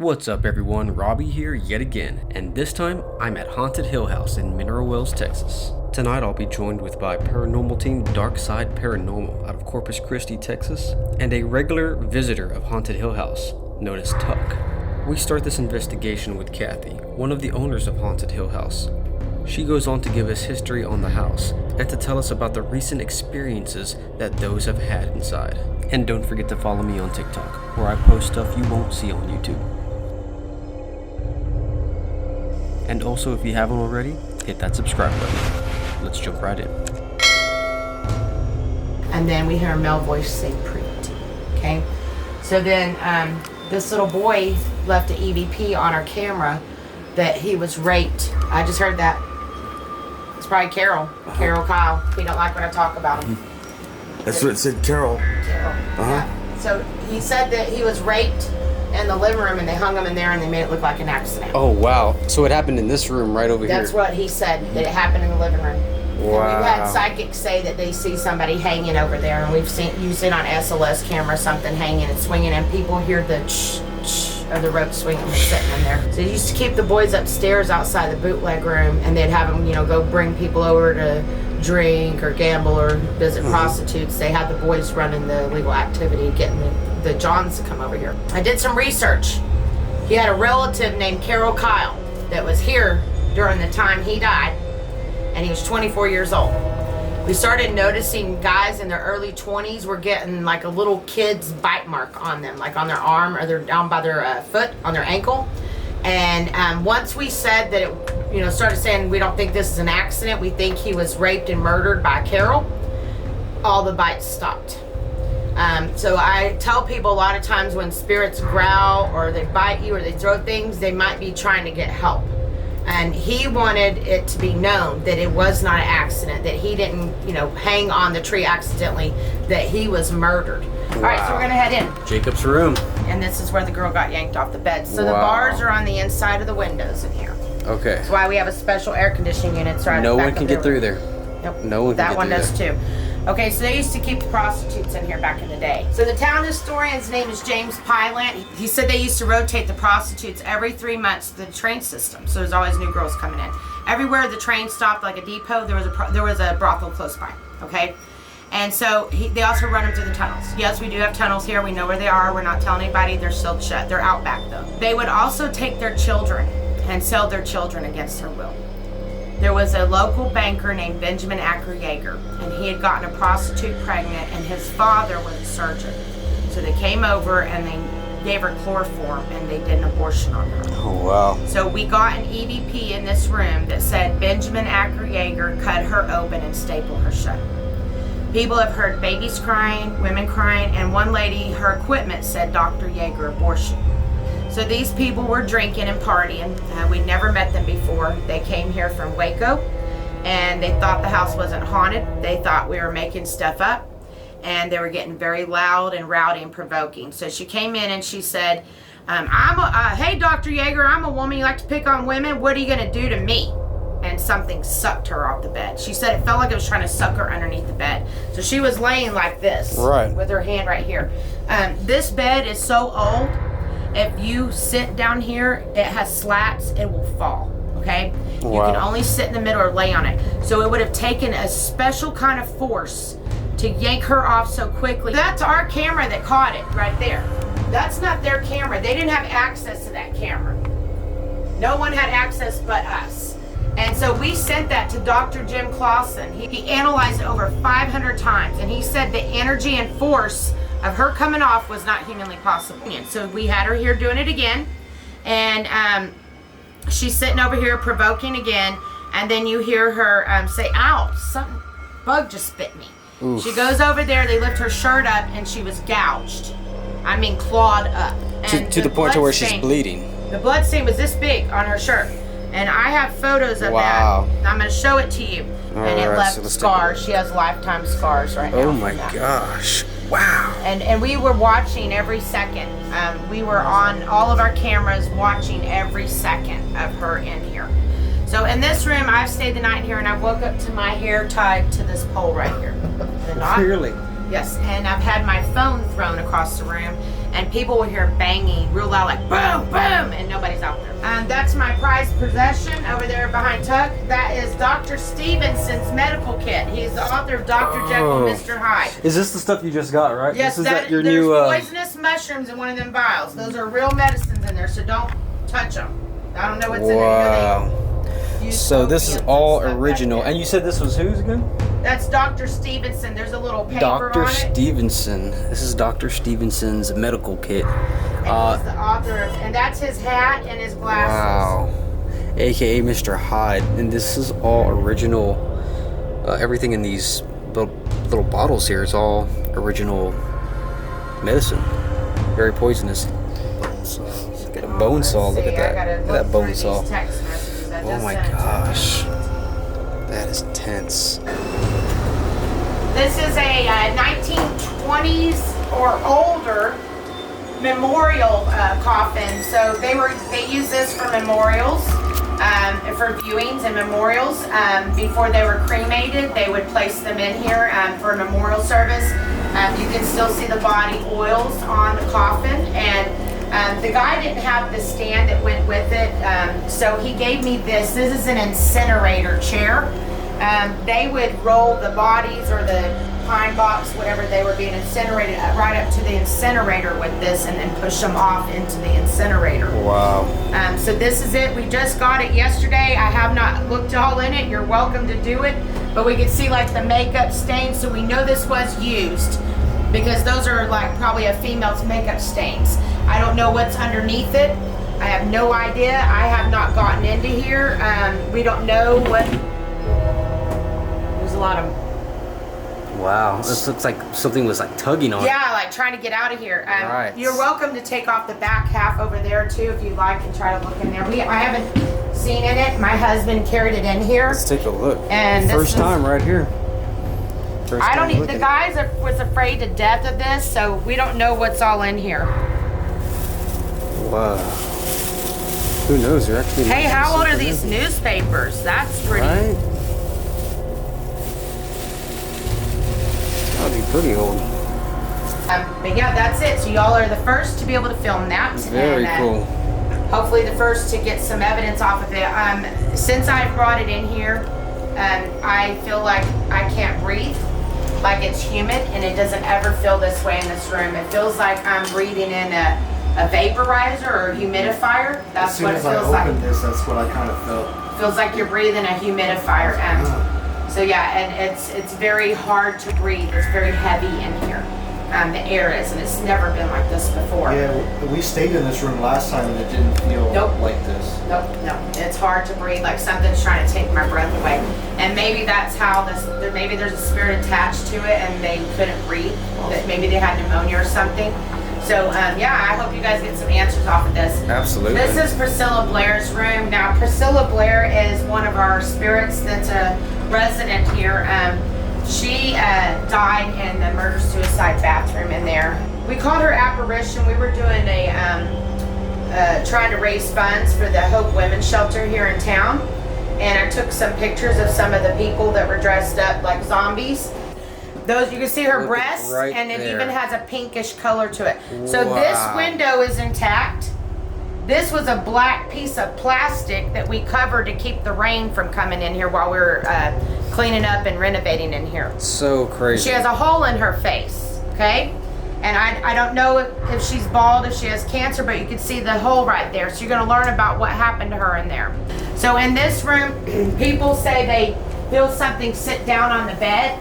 What's up everyone, Robbie here yet again, and this time I'm at Haunted Hill House in Mineral Wells, Texas. Tonight I'll be joined with my paranormal team Dark Side Paranormal out of Corpus Christi, Texas, and a regular visitor of Haunted Hill House known as Tuck. We start this investigation with Kathy, one of the owners of Haunted Hill House. She goes on to give us history on the house and to tell us about the recent experiences that those have had inside. And don't forget to follow me on TikTok, where I post stuff you won't see on YouTube. And also, if you haven't already, hit that subscribe button. Let's jump right in. And then we hear a male voice say, "Preet." Okay? So then this little boy left an EVP on our camera that he was raped. I just heard that. It's probably Carol. Carol Kyle. He don't like when I talk about him. That's what it said, Carol. Carol. Yeah. So he said that he was raped in the living room and they hung him in there and they made it look like an accident. Oh, wow. So it happened in this room right over here. That's what he said, that it happened in the living room. Wow. And we've had psychics say that they see somebody hanging over there, and we've seen on SLS camera something hanging and swinging, and people hear the of the rope swinging and sitting in there. So they used to keep the boys upstairs outside the bootleg room, and they'd have them, go bring people over to drink or gamble or visit prostitutes. They had the boys running the illegal activity, getting the Johns to come over here. I did some research. He had a relative named Carol Kyle that was here during the time he died, and he was 24 years old. We started noticing guys in their early 20s were getting like a little kid's bite mark on them, like on their arm or they're down by their foot, on their ankle. And once we said that it, started saying we don't think this is an accident, we think he was raped and murdered by Carol, all the bites stopped. So I tell people a lot of times when spirits growl or they bite you or they throw things, they might be trying to get help. And he wanted it to be known that it was not an accident, that he didn't, hang on the tree accidentally, that he was murdered. Wow. All right, so we're going to head in. Jacob's room. And this is where the girl got yanked off the bed. So the bars are on the inside of the windows in here. Okay. That's why we have a special air conditioning unit. Right. No one can get through there. Nope. No one can get through there. That one does too. Okay, so they used to keep the prostitutes in here back in the day. So the town historian's name is James Pylant. He said they used to rotate the prostitutes every 3 months to the train system. So there's always new girls coming in. Everywhere the train stopped, like a depot, there was a brothel close by. Okay, and so they also run them through the tunnels. Yes, we do have tunnels here. We know where they are. We're not telling anybody. They're sealed shut. They're out back though. They would also take their children and sell their children against their will. There was a local banker named Benjamin Acker-Yeager, and he had gotten a prostitute pregnant, and his father was a surgeon. So they came over and they gave her chloroform, and they did an abortion on her. Oh, wow. So we got an EVP in this room that said Benjamin Acker-Yeager cut her open and stapled her shut. People have heard babies crying, women crying, and one lady, her equipment said Dr. Yeager abortion. So these people were drinking and partying. We'd never met them before. They came here from Waco, and they thought the house wasn't haunted. They thought we were making stuff up, and they were getting very loud and rowdy and provoking. So she came in and she said, hey, Dr. Yeager, I'm a woman. You like to pick on women. What are you going to do to me? And something sucked her off the bed. She said it felt like it was trying to suck her underneath the bed. So she was laying like this, right, with her hand right here. This bed is so old. If you sit down here, it has slats, it will fall, okay? Wow. You can only sit in the middle or lay on it. So it would have taken a special kind of force to yank her off so quickly. That's our camera that caught it right there. That's not their camera. They didn't have access to that camera. No one had access but us. And so we sent that to Dr. Jim Clausen. He analyzed it over 500 times, and he said the energy and force of her coming off was not humanly possible. So we had her here doing it again, and she's sitting over here provoking again, and then you hear her say, ow, some bug just bit me. Oof. She goes over there, they lift her shirt up, and she was gouged. I mean clawed up. And to the point to where she's bleeding. The blood stain was this big on her shirt. And I have photos of that. I'm going to show it to you. And it left scars. She has lifetime scars right now. Oh my gosh. Wow. And we were watching every second. We were on all of our cameras watching every second of her in here. So in this room, I've stayed the night here, and I woke up to my hair tied to this pole right here. Really? Yes, and I've had my phone thrown across the room, and people will hear banging real loud, like boom, boom, and nobody's out there. That's my prized possession over there behind Tuck. That is Dr. Stevenson's medical kit. He's the author of Dr. Jekyll and Mr. Hyde. Is this the stuff you just got, right? Yes, this is your there's new. poisonous mushrooms in one of them vials. Those are real medicines in there, so don't touch them. I don't know what's in there. Wow. So this is all original. And you said this was whose again? That's Dr. Stevenson. There's a little paper Dr. on it. Stevenson. This is Dr. Stevenson's medical kit. And he's the author of, and that's his hat and his glasses. Wow. AKA Mr. Hyde. And this is all original. Everything in these little bottles here is all original medicine. Very poisonous. Look at a bone saw. Look at that. Look at that bone saw. Oh my gosh. That is tense. This is a 1920s or older memorial coffin. So they use this for memorials, for viewings and memorials. Before they were cremated, they would place them in here for a memorial service. You can still see the body oils on the coffin, and the guy didn't have the stand that went with it, so he gave me this. This is an incinerator chair. They would roll the bodies or the pine box, whatever they were being incinerated, right up to the incinerator with this, and then push them off into the incinerator. Wow. So this is it. We just got it yesterday. I have not looked all in it. You're welcome to do it. But we can see like the makeup stains, so we know this was used, because those are like probably a female's makeup stains. I don't know what's underneath it. I have no idea. I have not gotten into here. We don't know what. There's a lot of. Wow, this looks like something was like tugging on it. Yeah, like trying to get out of here. Right. You're welcome to take off the back half over there too if you like, and try to look in there. I haven't seen in it. My husband carried it in here. Let's take a look. And First time right here. I don't even, the guys was afraid to death of this, so we don't know what's all in here. Wow. Who knows? They're actually. Hey, how old are these newspapers? That's pretty. Right? That'd be pretty old. But yeah, that's it. So y'all are the first to be able to film that. Very cool. Hopefully the first to get some evidence off of it. Since I've brought it in here, I feel like I can't breathe. Like it's humid, and it doesn't ever feel this way in this room. It feels like I'm breathing in a vaporizer or a humidifier. That's what it feels like. As soon as I opened this, that's what I kind of felt. Feels like you're breathing a humidifier. So yeah, and it's very hard to breathe. It's very heavy in here. The air is, and it's never been like this before. Yeah, we stayed in this room last time, and it didn't feel like this. Nope. It's hard to breathe, like something's trying to take my breath away. And maybe that's how maybe there's a spirit attached to it, and they couldn't breathe. That maybe they had pneumonia or something. So yeah, I hope you guys get some answers off of this. Absolutely. This is Priscilla Blair's room. Now, Priscilla Blair is one of our spirits that's a resident here. She died in the murder-suicide bathroom in there. We called her apparition. We were doing trying to raise funds for the Hope Women's Shelter here in town. And I took some pictures of some of the people that were dressed up like zombies. Those, you can see her breast, right and it there. even has a pinkish color to it. So this window is intact. This was a black piece of plastic that we covered to keep the rain from coming in here while we were cleaning up and renovating in here. So crazy. She has a hole in her face, okay? And I don't know if she's bald, if she has cancer, but you can see the hole right there. So you're gonna learn about what happened to her in there. So in this room, people say they feel something sit down on the bed,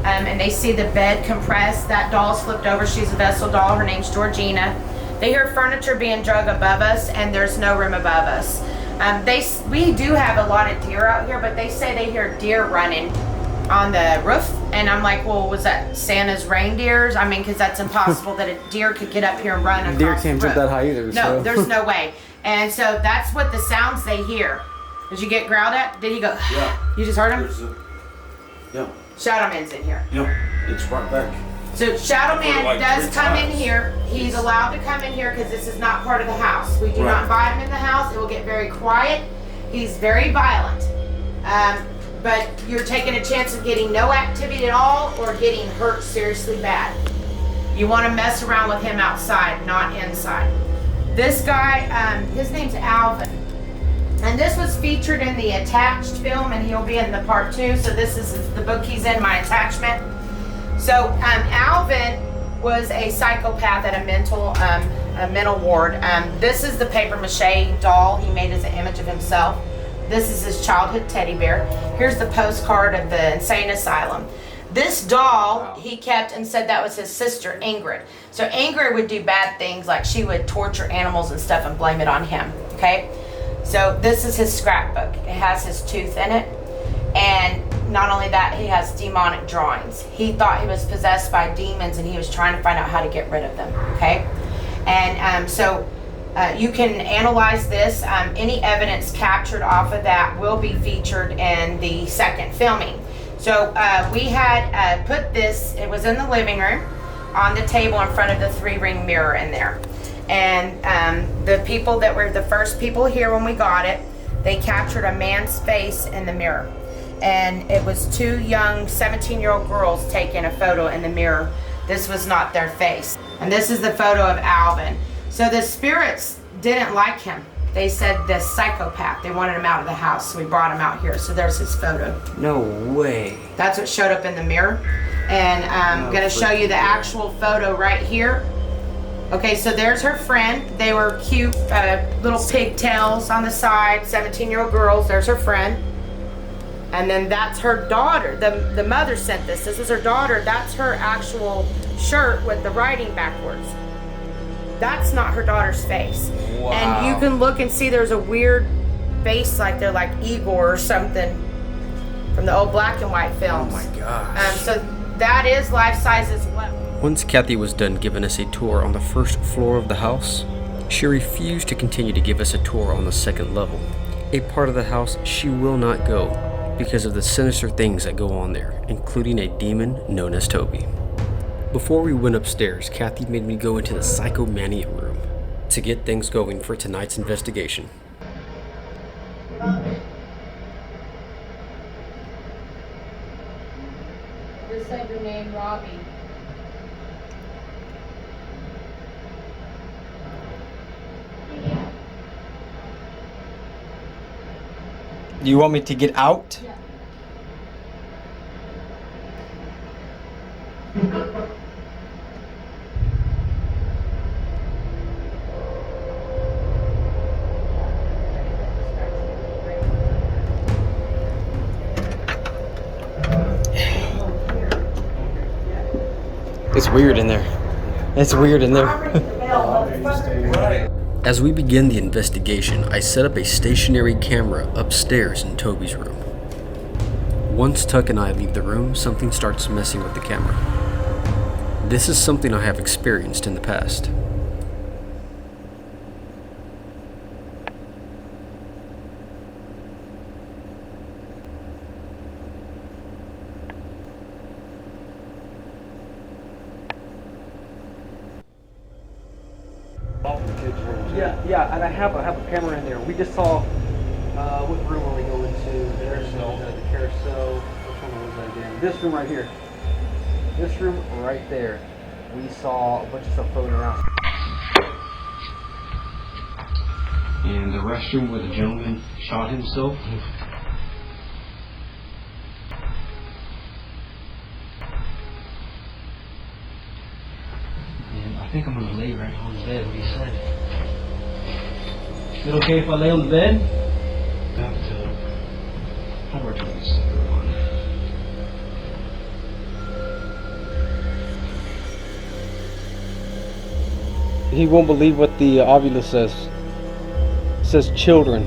and they see the bed compressed. That doll's flipped over. She's a vessel doll. Her name's Georgina. They hear furniture being drug above us, and there's no room above us. We do have a lot of deer out here, but they say they hear deer running on the roof. And I'm like, well, was that Santa's reindeers? I mean, because that's impossible that a deer could get up here and run across Deer can't jump that high either. No, so. there's no way. And so that's what the sounds they hear. Did you get growled at? Did he go? Yeah. You just heard him? Yeah. Shadow Man's in here. Yeah. It's right back. So Shadow Man Like does 3 come in times. here. He's allowed to come in here because this is not part of the house. We do Right. not invite him in the house. It will get very quiet. He's very violent. but you're taking a chance of getting no activity at all or getting hurt seriously bad. You want to mess around with him outside, not inside. This guy, his name's Alvin. And this was featured in the attached film, and he'll be in the part 2. So this is the book he's in, my attachment. So Alvin was a psychopath at a mental ward. This is the paper mache doll he made as an image of himself. This is his childhood teddy bear. Here's the postcard of the insane asylum. This doll he kept and said that was his sister Ingrid. So Ingrid would do bad things, like she would torture animals and stuff and blame it on him. Okay. So this is his scrapbook. It has his tooth in it. And not only that, he has demonic drawings. He thought he was possessed by demons and he was trying to find out how to get rid of them, okay? And so you can analyze this. Any evidence captured off of that will be featured in the second filming. So we had put this, it was in the living room, on the table in front of the 3-ring mirror in there. And the people that were the first people here when we got it, they captured a man's face in the mirror. And it was 2 young 17-year-old girls taking a photo in the mirror. This was not their face. And this is the photo of Alvin. So the spirits didn't like him. They said this psychopath. They wanted him out of the house, so we brought him out here. So there's his photo. No way. That's what showed up in the mirror. And I'm going to show you the actual photo right here. Okay, so there's her friend. They were cute, little pigtails on the side, 17-year-old girls. There's her friend. And then that's her daughter. The mother sent this. This is her daughter. That's her actual shirt with the writing backwards. That's not her daughter's face. Wow. And you can look and see there's a weird face, like they're like Igor or something from the old black and white films. Oh my gosh. So that is life-size as well. Once Kathy was done giving us a tour on the first floor of the house, she refused to continue to give us a tour on the second level. A part of the house she will not go because of the sinister things that go on there, including a demon known as Toby. Before we went upstairs, Kathy made me go into the Psychomania room to get things going for tonight's investigation. Just said your name, Robbie. Do you want me to get out? Yeah. It's weird in there. It's weird in there. As we begin the investigation, I set up a stationary camera upstairs in Toby's room. Once Tuck and I leave the room, something starts messing with the camera. This is something I have experienced in the past. Yeah, and I have a camera in there. We just saw what room are we going to? There's the carousel. Which one was that again? This room right here. This room right there. We saw a bunch of stuff floating around. And the restroom where the gentleman shot himself. And I think I'm gonna lay right on the bed, what he said. Is it okay if I lay on the bed? How do I turn this on? He won't believe what the ovulus says. It says children.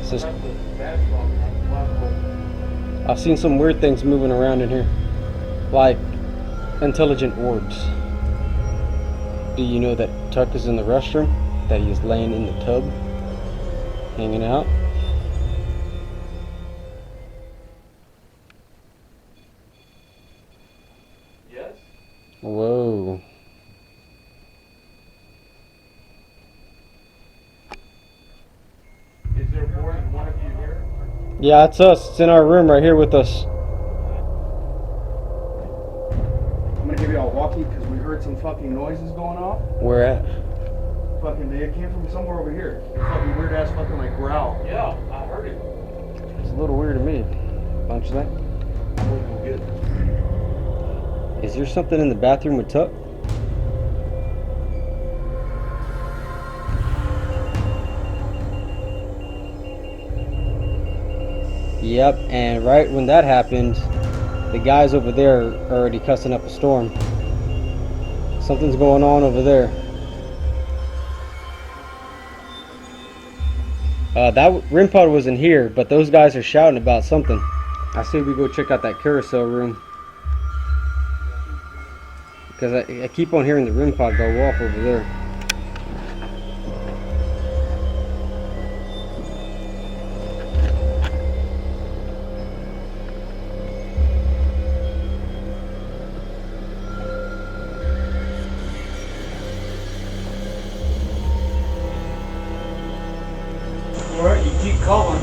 It says, I've seen some weird things moving around in here, like intelligent orbs. Do you know that Tuck is in the restroom? That he is laying in the tub, hanging out? Yes? Whoa. Is there more than one of you here? Yeah, it's us. It's in our room right here with us. I'm gonna give you a walkie because we heard some fucking noises going off. Where at? Fucking, it came from somewhere over here. A fucking weird ass fucking like growl. Yeah, I heard it. It's a little weird to me. Don't you think? I'm gonna go get it. Is there something in the bathroom with Tuck? Yep, and right when that happened, the guys over there are already cussing up a storm. Something's going on over there. That REM pod wasn't here, but those guys are shouting about something. I say we go check out that carousel room. Because I keep on hearing the REM pod go off over there. Alright, you keep calling.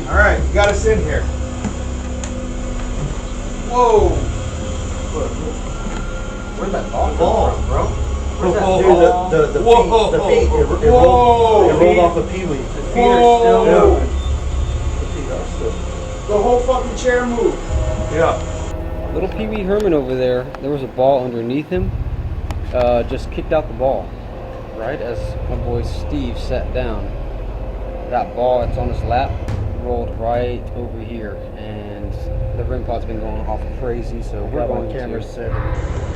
Alright, you got us in here. Whoa! Where'd that ball come from, bro? Where's that? Dude, the feet, it rolled off the peewee. The feet are still moving. The feet are still. The whole fucking chair moved. Yeah. Little Pee Wee Herman over there, there was a ball underneath him. Just kicked out the ball. Right as my boy Steve sat down. That ball that's on his lap rolled right over here. And the REM pod's been going off crazy, so we're going camera to... set.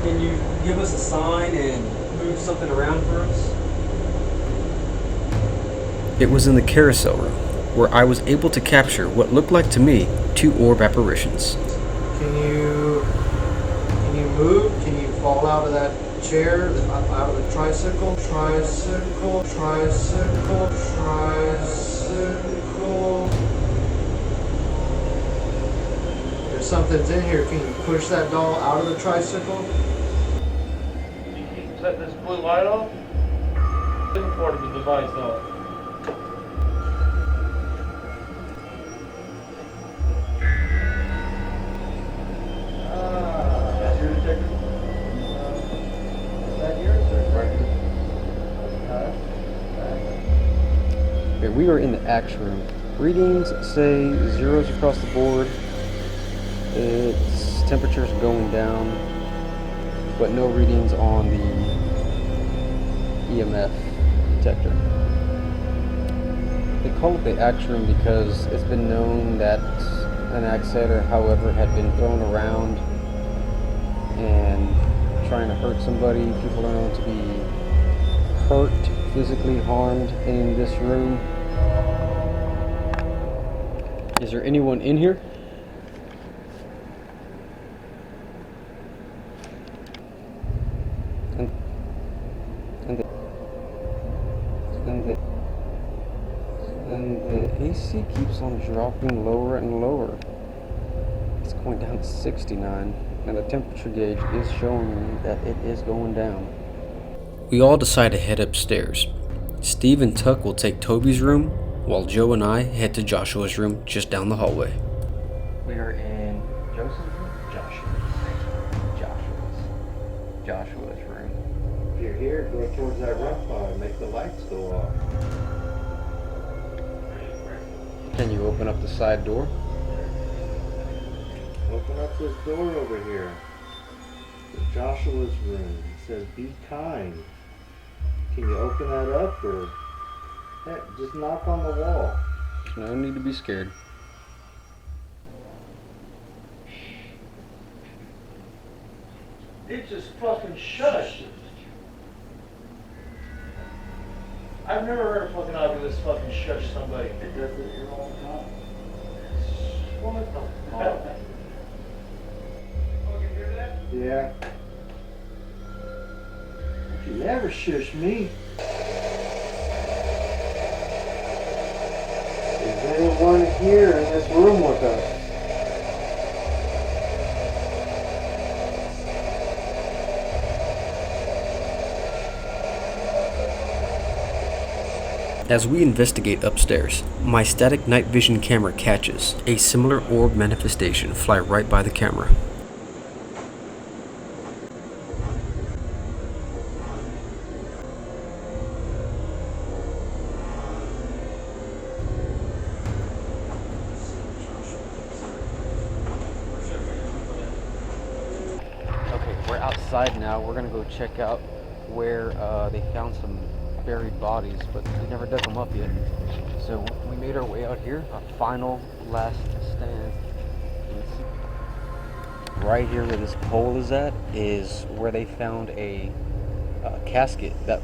Can you give us a sign and move something around for us? It was in the carousel room, where I was able to capture what looked like to me 2 orb apparitions. Can you move? Can you fall out of that chair, out of the tricycle? Tricycle. There's something's in here. Can you push that doll out of the tricycle? You can set this blue light off. This part of the device off. That's your detector? Is that yours or Okay, we are in the axe room. Readings say 0s across the board. Its temperature's going down, but no readings on the EMF detector. They call it the axe room because it's been known that an axe head or however had been thrown around and trying to hurt somebody. People are known to be hurt, physically harmed in this room. Is there anyone in here? And the AC keeps on dropping lower and lower. It's going down to 69, and the temperature gauge is showing me that it is going down. We all decide to head upstairs. Steve and Tuck will take Toby's room, while Joe and I head to Joshua's room just down the hallway. We are in Joseph's room? Joshua's room. If you're here, go towards that REM pod and make the lights go off. Can you open up the side door? Open up this door over here. To Joshua's room. It says be kind. Can you open that up or just knock on the wall? No need to be scared. It just fucking shut. I've never heard a fucking Oculus fucking shush somebody. It does it here all the time. What the fuck? Oh, you hear that? Yeah. You never shush me. Is anyone here in this room with us? As we investigate upstairs, my static night vision camera catches a similar orb manifestation fly right by the camera. Okay, we're outside now. We're gonna go check out where they found some buried bodies, but they never dug them up yet. So we made our way out here. Our final last stand. Right here where this pole is at is where they found a casket. That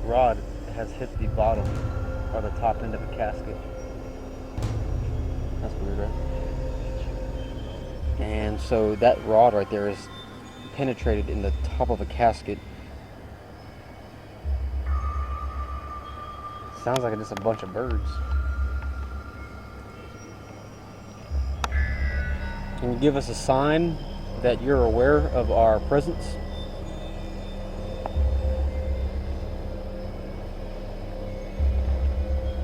rod has hit the bottom or the top end of a casket. That's weird, right? And so that rod right there is penetrated in the top of a casket. Sounds like it's just a bunch of birds. Can you give us a sign that you're aware of our presence?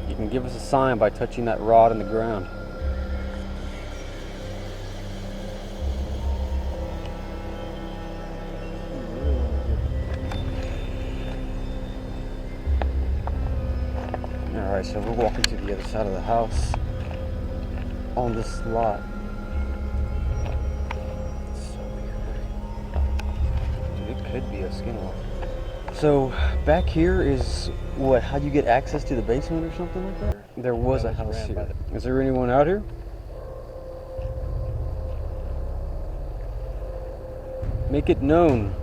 You can give us a sign by touching that rod in the ground. Alright, so we're walking to the other side of the house on this lot. So weird. It could be a skinwalker. So back here is what? How do you get access to the basement or something like that? There was a house here. Is there anyone out here? Make it known.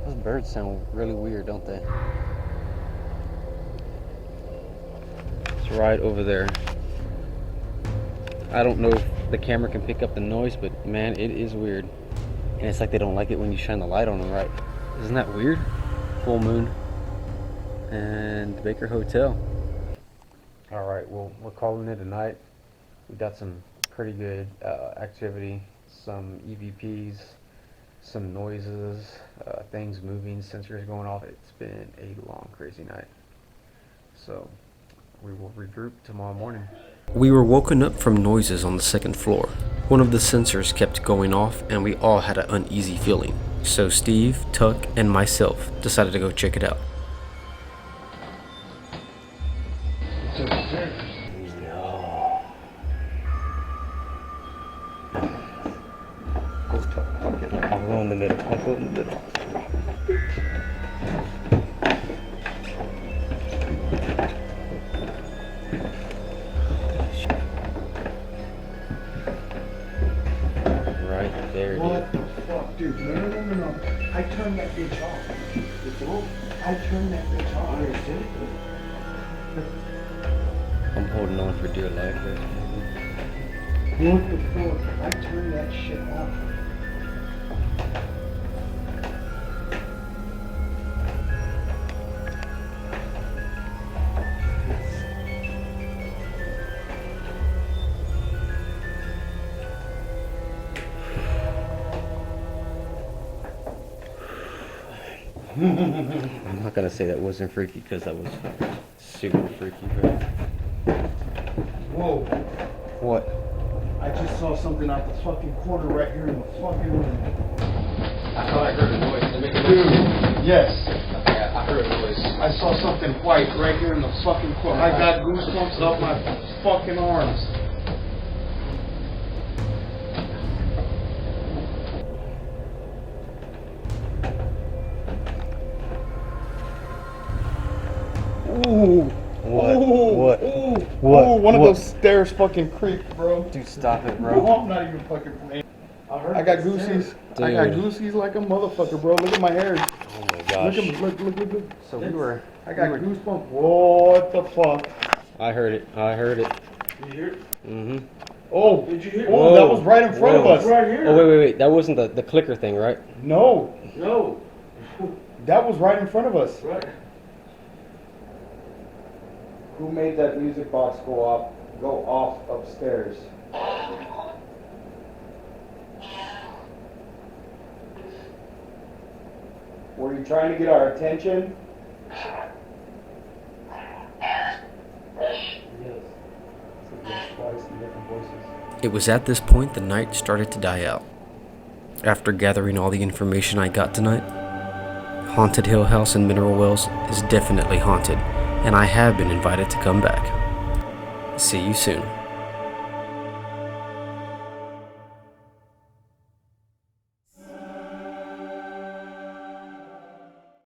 Those birds sound really weird, don't they? It's right over there. I don't know if the camera can pick up the noise, but man, it is weird. And it's like they don't like it when you shine the light on them, right? Isn't that weird? Full moon. And Baker Hotel. Alright, well, we're calling it a night. We got some pretty good activity. Some EVPs, some noises, things moving, sensors going off. It's been a long, crazy night. So, we will regroup tomorrow morning. We were woken up from noises on the second floor. One of the sensors kept going off and we all had an uneasy feeling. So Steve, Tuck, and myself decided to go check it out. I'll go in the middle. I'll go in the middle. Right there, dude. What the fuck, dude? No. I turned that bitch off. I turned that bitch off. I understand. I'm holding on for dear life. What the fuck? I turned that shit off. I'm not gonna say that wasn't freaky because that was super freaky, bro. Whoa. What? I just saw something out the fucking corner right here in the fucking room. I thought I heard a noise. Did it make a Dude, noise? yes. Okay, I heard a noise. I saw something white right here in the fucking corner. I got goosebumps up my fucking arms. Ooh. What? Ooh. What? Ooh. What? Ooh, one of What? those stairs fucking creaked, bro. Dude, stop it, Bro, bro. I'm not even fucking playing. I got goosies. I got Dude. goosies like a motherfucker, bro. Look at my hair. Oh my gosh. Look. So we were. I got goosebumps. What the fuck? I heard it. I heard it. Did you hear it? Mm-hmm. Oh, Did you hear it? oh, that was right in front of Whoa. us. Right here. Oh, wait. That wasn't the clicker thing, right? No, No. that was right in front of us. Right. Who made that music box go off upstairs? Were you trying to get our attention? It was at this point the night started to die out. After gathering all the information I got tonight, Haunted Hill House in Mineral Wells is definitely haunted, and I have been invited to come back. See you soon.